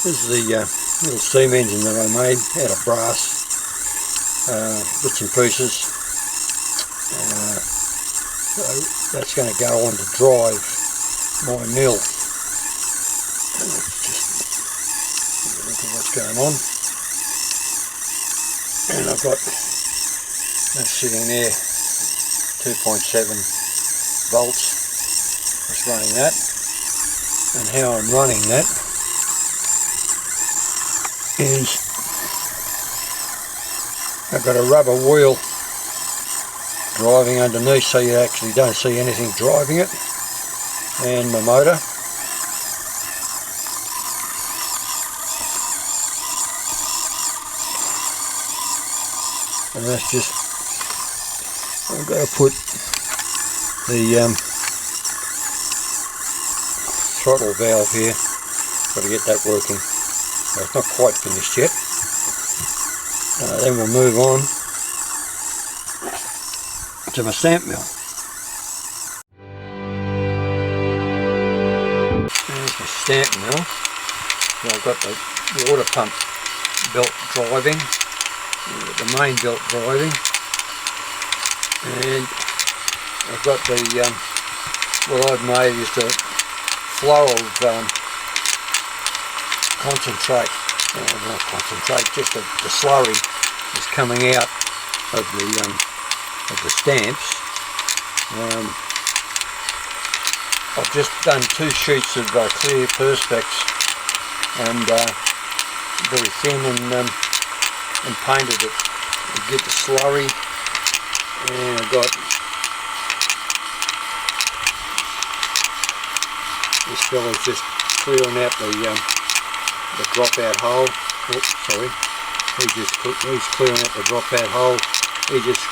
This is the little steam engine that I made out of brass, bits and pieces. So that's going to go on to drive my mill. Let's just look at what's going on. And I've got that sitting there, 2.7 volts. Just running that. And how I'm running that is I've got a rubber wheel driving underneath, so you actually don't see anything driving it, and my motor. And that's just, I've got to put the throttle valve here, got to get that working. So it's not quite finished yet. Then we'll move on to my stamp mill. There's my stamp mill. So I've got the water pump belt driving, the main belt driving, and I've got the what I've made is the flow of concentrate, not concentrate, just the slurry is coming out of the stamps. I've just done 2 sheets of clear perspex and very thin, and painted it to get the slurry. And I've got this fella's just clearing out the dropout hole. Oops, sorry. He's clearing out the dropout hole. He's just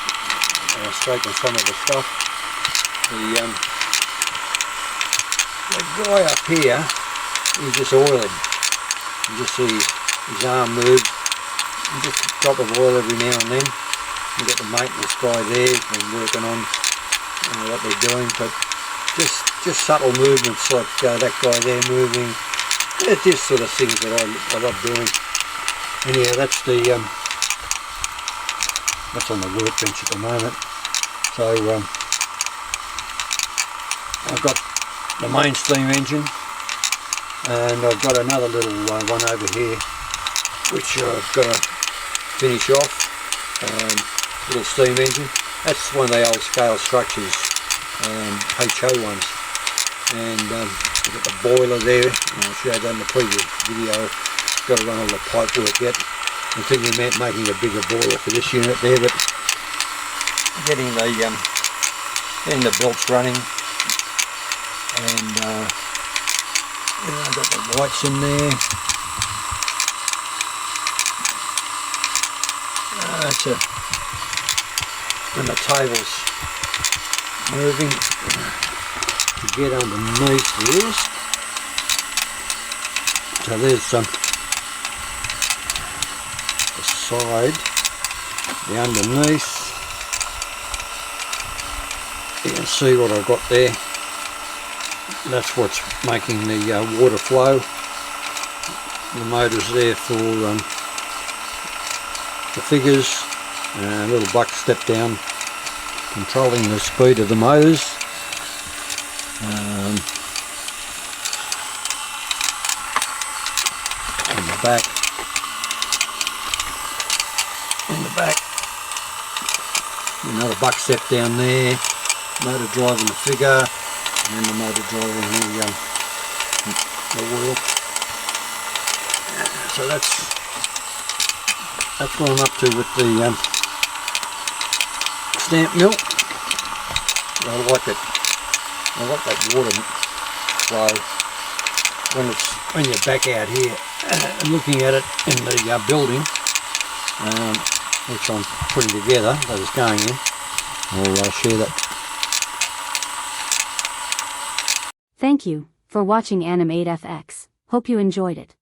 scraping some of the stuff. The guy up here, he's just oiling. You just see his arm move. And just a drop of oil every now and then. You've got the maintenance guy there, he's been working on what they're doing, but just subtle movements like that guy there moving. It's just sort of things that I love doing. Anyhow, that's that's on the workbench at the moment. So I've got the main steam engine, and I've got another little one over here which I've got to finish off. Little steam engine. That's one of the old scale structures, HO ones. And I've got the boiler there. I showed that in the previous video. Got to run all the pipe work yet. I'm thinking about making a bigger boiler for this unit there, but getting the belts running. And I've got the lights in there. And the table's moving to get underneath this. So there's the side, the underneath. You can see what I've got there. That's what's making the water flow. The motor's there for the figures, and a little buck step down controlling the speed of the motors. In the back, another buck step down there, motor driving the figure, and then the motor driving the wheel. So that's what I'm up to with the stamp mill. I like it. I like that water flow when you're back out here and looking at it in the building, which I'm putting together, that is going in. I'll share that. Thank you for watching Animate FX. Hope you enjoyed it.